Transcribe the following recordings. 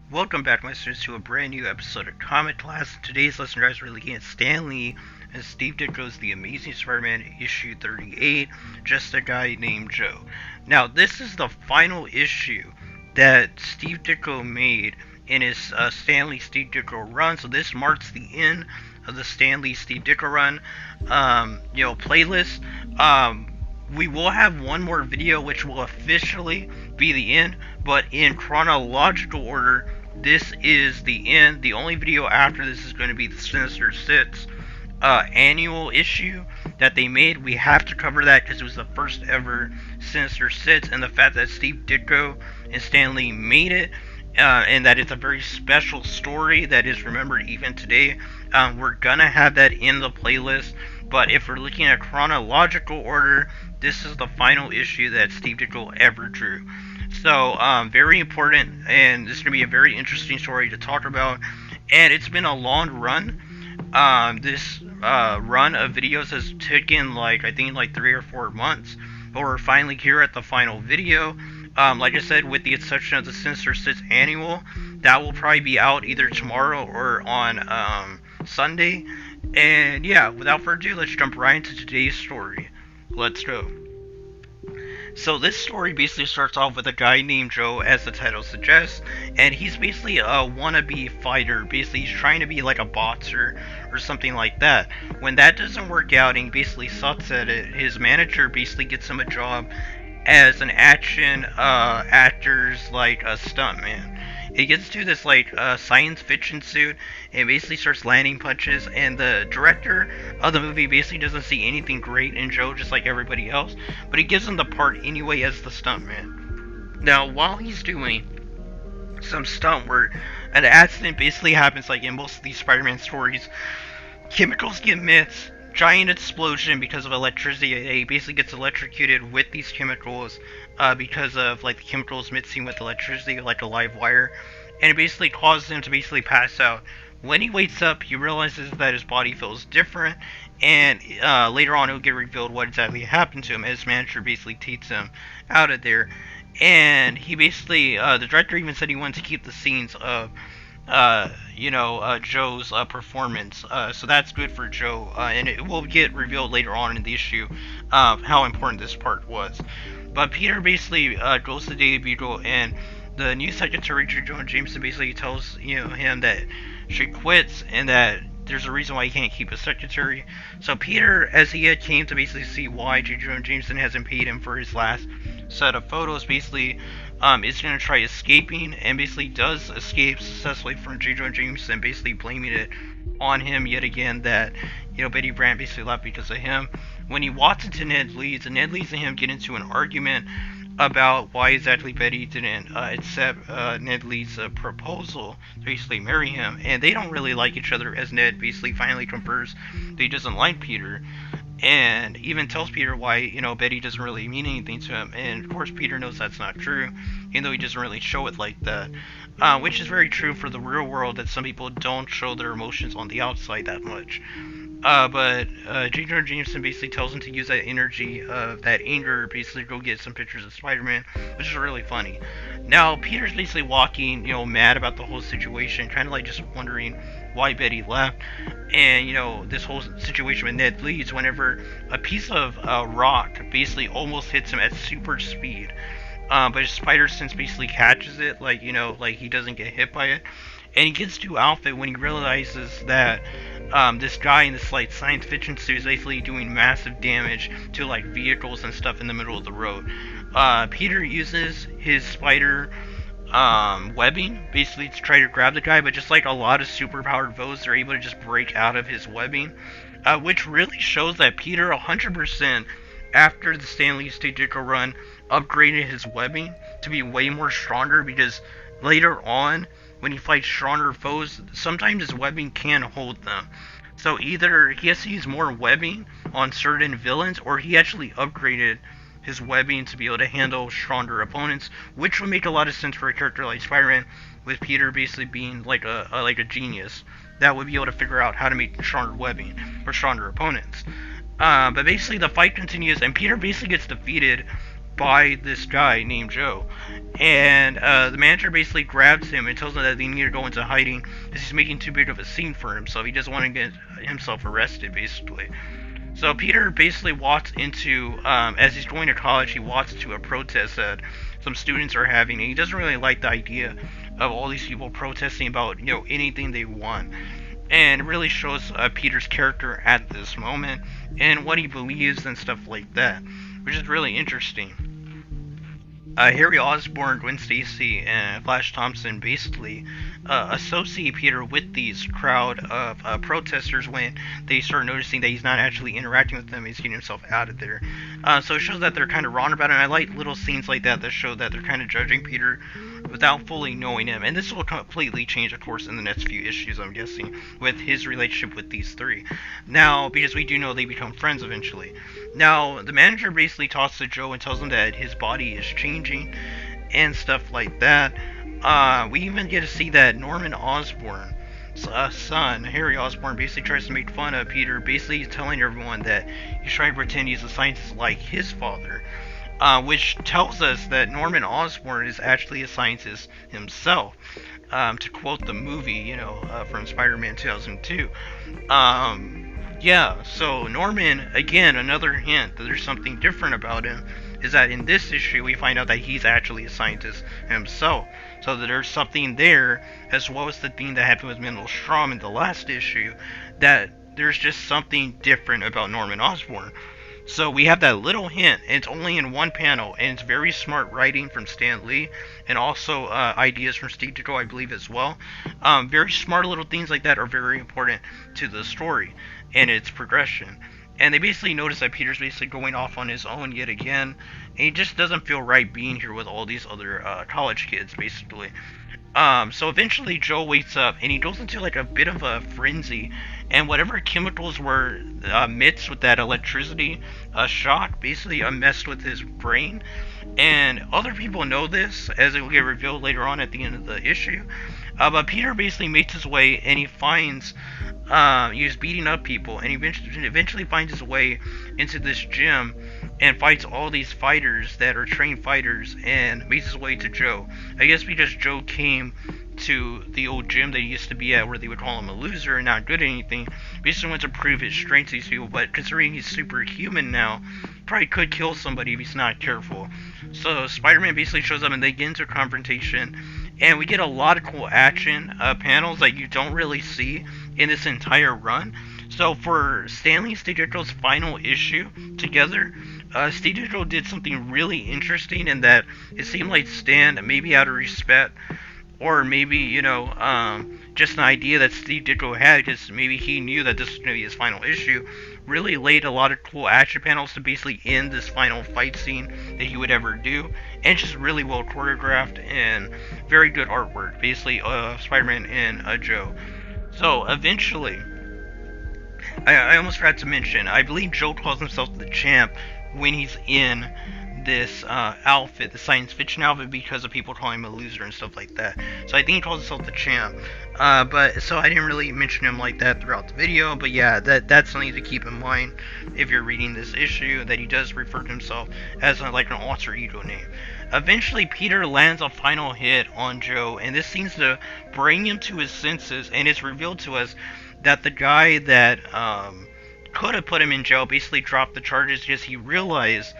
Welcome back, listeners, to a brand new episode of Comic Class. Today's lesson, guys, we're looking at Stan Lee and Steve Ditko's The Amazing Spider-Man issue 38, Just a Guy Named Joe. Now, this is the final issue that Steve Ditko made in his Stan Lee Steve Ditko run, so this marks the end of the Stan Lee Steve Ditko run, playlist. We will have one more video which will officially be the end, but in chronological order, this is the end. The only video after this is going to be the Sinister Six annual issue that they made. We have to cover that because it was the first ever Sinister Six, and the fact that Steve Ditko and Stan Lee made it, and that it's a very special story that is remembered even today. We're gonna have that in the playlist, but if we're looking at chronological order, this is the final issue that Steve Ditko ever drew. So, very important, and this is going to be a very interesting story to talk about. And it's been a long run. This run of videos has taken, I think 3 or 4 months. But we're finally here at the final video. Like I said, with the exception of the Sinister Six Annual, that will probably be out either tomorrow or on Sunday. And yeah, without further ado, let's jump right into today's story. Let's go. So this story basically starts off with a guy named Joe, as the title suggests, and he's basically a wannabe fighter. Basically, he's trying to be like a boxer or something like that. When that doesn't work out and he basically sucks at it, his manager basically gets him a job as an action actor's a stuntman. He gets to this science fiction suit and basically starts landing punches, and the director of the movie basically doesn't see anything great in Joe, just like everybody else, but he gives him the part anyway as the stuntman. Now, while he's doing some stunt work, an accident basically happens. Like in most of these Spider-Man stories, chemicals get mixed, giant explosion because of electricity. He basically gets electrocuted with these chemicals because of the chemicals mixing with electricity, like a live wire, and it basically causes him to basically pass out. When he wakes up, he realizes that his body feels different, and later on it'll get revealed what exactly happened to him. His manager basically takes him out of there, and he basically, the director even said he wanted to keep the scenes of Joe's performance. So that's good for Joe, and it will get revealed later on in the issue how important this part was. But Peter basically goes to Daily Bugle, and the new secretary, J. Jonah Jameson, basically tells him that she quits and that there's a reason why he can't keep a secretary. So Peter, as he had came to basically see why J. Jonah Jameson hasn't paid him for his last set of photos, basically is going to try escaping, and basically does escape successfully from J. Jonah Jameson, basically blaming it on him yet again that Betty Brant basically left because of him. When he walks into Ned Leeds, and Ned Leeds and him get into an argument about why exactly Betty didn't accept Ned Leeds' proposal to basically marry him, and they don't really like each other, as Ned basically finally confirms that he doesn't like Peter, and even tells Peter why Betty doesn't really mean anything to him. And of course Peter knows that's not true, even though he doesn't really show it like that, which is very true for the real world, that some people don't show their emotions on the outside that much. But J. Jonah Jameson basically tells him to use that energy of that anger, basically go get some pictures of Spider-Man, which is really funny. Now, Peter's basically walking, mad about the whole situation, kind of just wondering why Betty left, and, this whole situation with Ned Leeds, whenever a piece of rock basically almost hits him at super speed, but his spider sense basically catches it, he doesn't get hit by it. And he gets to Alpha when he realizes that this guy in this science fiction suit is basically doing massive damage to vehicles and stuff in the middle of the road. Peter uses his spider webbing basically to try to grab the guy, but just like a lot of superpowered foes, they're able to just break out of his webbing, which really shows that Peter 100% after the Stan Lee Steve Ditko run upgraded his webbing to be way more stronger, because later on when he fights stronger foes, sometimes his webbing can't hold them. So either he has to use more webbing on certain villains, or he actually upgraded his webbing to be able to handle stronger opponents, which would make a lot of sense for a character like Spider-Man, with Peter basically being like a genius that would be able to figure out how to make stronger webbing for stronger opponents. But basically the fight continues, and Peter basically gets defeated by this guy named Joe. And the manager basically grabs him and tells him that they need to go into hiding because he's making too big of a scene for himself. He doesn't want to get himself arrested, basically. So Peter basically walks into, as he's going to college, he walks to a protest that some students are having, and he doesn't really like the idea of all these people protesting about, anything they want. And it really shows Peter's character at this moment and what he believes and stuff like that, which is really interesting. Harry Osborn, Gwen Stacy, and Flash Thompson basically associate Peter with these crowd of protesters when they start noticing that he's not actually interacting with them, he's getting himself out of there. So it shows that they're kind of wrong about it, and I like little scenes like that show that they're kind of judging Peter without fully knowing him. And this will completely change, of course, in the next few issues, I'm guessing, with his relationship with these three. Now, because we do know they become friends eventually. Now, the manager basically talks to Joe and tells him that his body is changing and stuff like that. We even get to see that Norman Osborn's son, Harry Osborn, basically tries to make fun of Peter, basically telling everyone that he's trying to pretend he's a scientist like his father. Which tells us that Norman Osborn is actually a scientist himself. To quote the movie, from Spider-Man 2002. So Norman, again, another hint that there's something different about him, is that in this issue we find out that he's actually a scientist himself. So that there's something there, as well as the thing that happened with Mendel Strom in the last issue, that there's just something different about Norman Osborn. So we have that little hint, and it's only in one panel, and it's very smart writing from Stan Lee, and also ideas from Steve Ditko, I believe, as well. Very smart little things like that are very important to the story and its progression. And they basically notice that Peter's basically going off on his own yet again, and he just doesn't feel right being here with all these other college kids, basically. So eventually Joe wakes up, and he goes into like a bit of a frenzy, and whatever chemicals were mixed with that electricity shock basically messed with his brain. And other people know this, as it will get revealed later on at the end of the issue. But Peter basically makes his way, and he finds he was beating up people, and he eventually finds his way into this gym and fights all these fighters that are trained fighters, and makes his way to Joe. I guess because Joe came to the old gym that he used to be at, where they would call him a loser and not good at anything. Basically wants to prove his strength to these people, but considering he's superhuman now, probably could kill somebody if he's not careful. So Spider-Man basically shows up, and they get into a confrontation, and we get a lot of cool action panels that you don't really see in this entire run. So for Stan Lee and Steve Ditko's final issue together, Steve Ditko did something really interesting in that it seemed like Stan, maybe out of respect, or maybe, just an idea that Steve Ditko had, because maybe he knew that this was going to be his final issue, really laid a lot of cool action panels to basically end this final fight scene that he would ever do, and just really well choreographed and very good artwork, basically, Spider-Man and Joe. So, eventually, I almost forgot to mention, I believe Joe calls himself the Champ when he's in this outfit, the science fiction outfit, because of people calling him a loser and stuff like that. So I think he calls himself the Champ. But so I didn't really mention him like that throughout the video, but yeah, that's something to keep in mind if you're reading this issue, that he does refer to himself as like an alter ego name. Eventually, Peter lands a final hit on Joe, and this seems to bring him to his senses, and it's revealed to us that the guy that could have put him in jail basically dropped the charges because he realized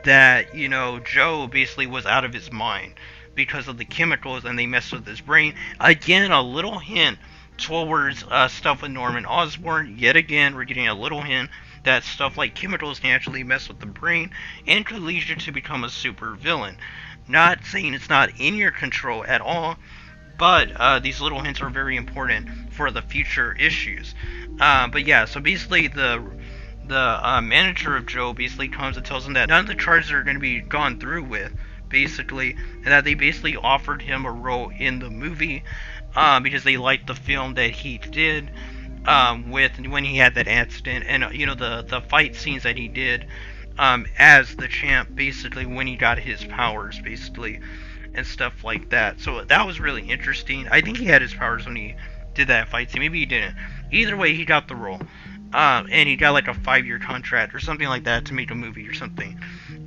that, Joe basically was out of his mind because of the chemicals, and they messed with his brain. Again, a little hint towards stuff with Norman Osborn. Yet again, we're getting a little hint that stuff like chemicals can actually mess with the brain and could lead you to become a super villain. Not saying it's not in your control at all, but these little hints are very important for the future issues. But yeah, so basically the manager of Joe basically comes and tells him that none of the charges are going to be gone through with, basically, and that they basically offered him a role in the movie because they liked the film that he did with when he had that accident, and the fight scenes that he did as the Champ, basically, when he got his powers, basically, and stuff like that. So that was really interesting. I think he had his powers when he did that fight scene. Maybe he didn't. Either way, he got the role. And he got like a 5-year contract or something like that to make a movie or something.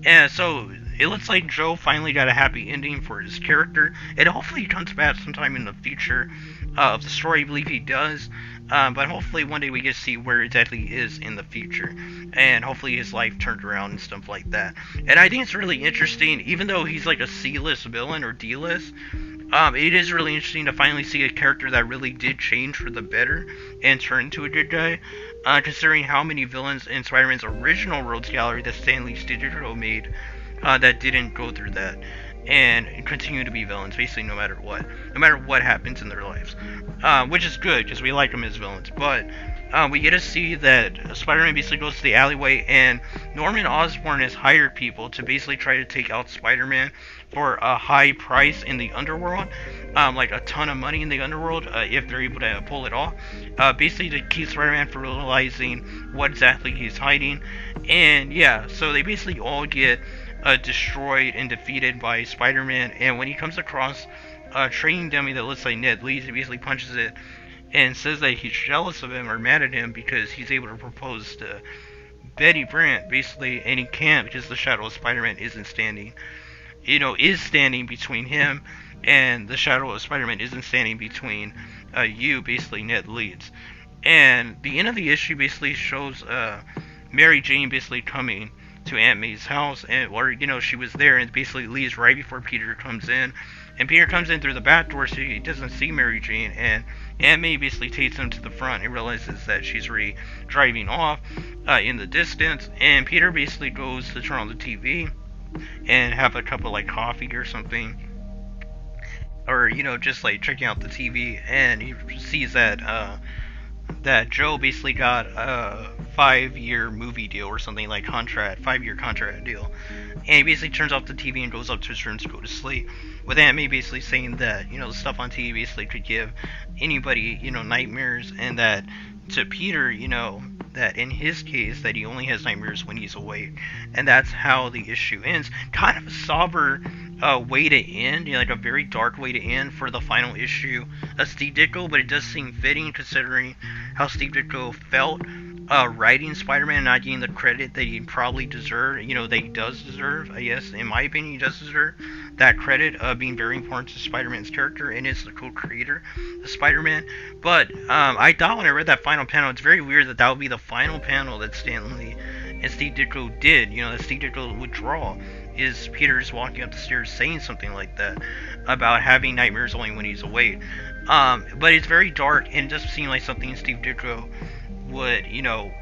And so it looks like Joe finally got a happy ending for his character. And hopefully he comes back sometime in the future of the story. I believe he does. But hopefully one day we get to see where exactly he is in the future. And hopefully his life turned around and stuff like that. And I think it's really interesting, even though he's like a C-list villain or D-list, it is really interesting to finally see a character that really did change for the better and turn into a good guy. Considering how many villains in Spider-Man's original Rogues Gallery that Stan Lee Studio made that didn't go through that and continue to be villains, basically no matter what happens in their lives, which is good because we like them as villains. But we get to see that Spider-Man basically goes to the alleyway, and Norman Osborn has hired people to basically try to take out Spider-Man for a high price in the underworld, like a ton of money in the underworld, if they're able to pull it off, basically to keep Spider-Man from realizing what exactly he's hiding. And yeah, so they basically all get destroyed and defeated by Spider-Man, and when he comes across a training dummy that looks like Ned Leeds, he basically punches it and says that he's jealous of him or mad at him because he's able to propose to Betty Brant, basically, and he can't because the shadow of Spider-Man is standing between him, and the shadow of Spider-Man isn't standing between basically Ned Leeds. And the end of the issue basically shows Mary Jane basically coming to Aunt May's house, and she was there, and basically leaves right before Peter comes in. And Peter comes in through the back door, so he doesn't see Mary Jane, and Aunt May basically takes him to the front and realizes that she's already driving off in the distance. And Peter basically goes to turn on the TV and have a cup of like coffee or something, or just like checking out the TV, and he sees that Joe basically got a 5-year movie deal or something, like 5-year contract deal. And he basically turns off the TV and goes up to his room to go to sleep, with Aunt May basically saying that the stuff on TV basically could give anybody nightmares, and that to Peter, that in his case that he only has nightmares when he's awake. And that's how the issue ends. Kind of a somber way to end, like a very dark way to end for the final issue of Steve Ditko, but it does seem fitting considering how Steve Ditko felt writing Spider-Man and not getting the credit that he probably deserved, that he does deserve. I guess, in my opinion, he does deserve that credit of being very important to Spider-Man's character and is the co-creator of Spider-Man. But I thought when I read that final panel, it's very weird that would be the final panel that Stan Lee and Steve Ditko did, that Steve Ditko would draw, is Peter's walking up the stairs saying something like that about having nightmares only when he's awake. But it's very dark, and it doesn't seem like something Steve Ditko would,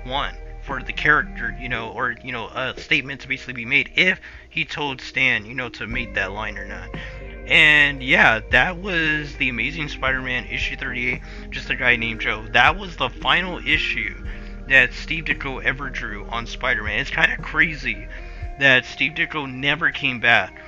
want for the character, or, a statement to basically be made if he told Stan, to make that line or not. And yeah, that was The Amazing Spider-Man issue 38, Just a Guy Named Joe. That was the final issue that Steve Ditko ever drew on Spider-Man. It's kind of crazy that Steve Ditko never came back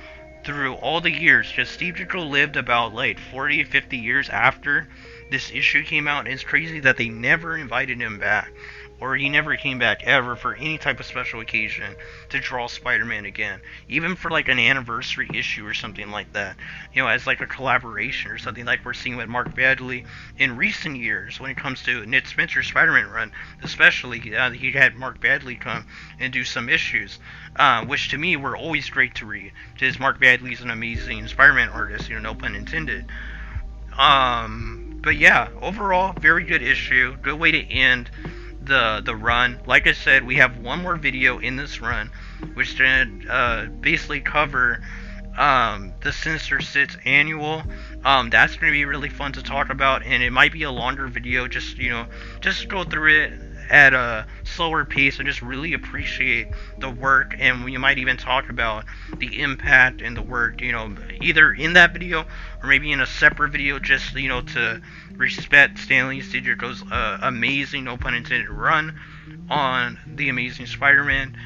through all the years, because Steve Ditko lived about like 40, 50 years after this issue came out, and it's crazy that they never invited him back, or he never came back ever for any type of special occasion to draw Spider-Man again, even for like an anniversary issue or something like that, as like a collaboration or something like we're seeing with Mark Bagley in recent years when it comes to Nick Spencer's Spider-Man run. Especially he had Mark Bagley come and do some issues, which to me were always great to read, because Mark Bagley's an amazing Spider-Man artist, no pun intended. But yeah, overall, very good issue. Good way to end the run. Like I said, we have one more video in this run, which is going to basically cover the Sinister Six annual. That's going to be really fun to talk about, and it might be a longer video, just go through it at a slower pace and just really appreciate the work, and we might even talk about the impact and the work, either in that video or maybe in a separate video, just to respect Stan Lee Ditko's amazing, no pun intended, run on The Amazing Spider-Man.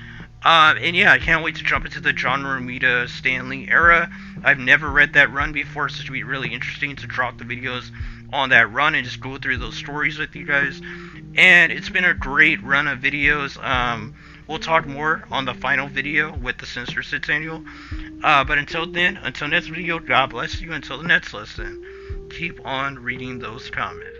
And yeah, I can't wait to jump into the John Romita Stan Lee era. I've never read that run before, so it should be really interesting to drop the videos on that run and just go through those stories with you guys. And it's been a great run of videos. We'll talk more on the final video with the Sinister Six annual. But until then, until next video, God bless you. Until the next lesson, keep on reading those comments.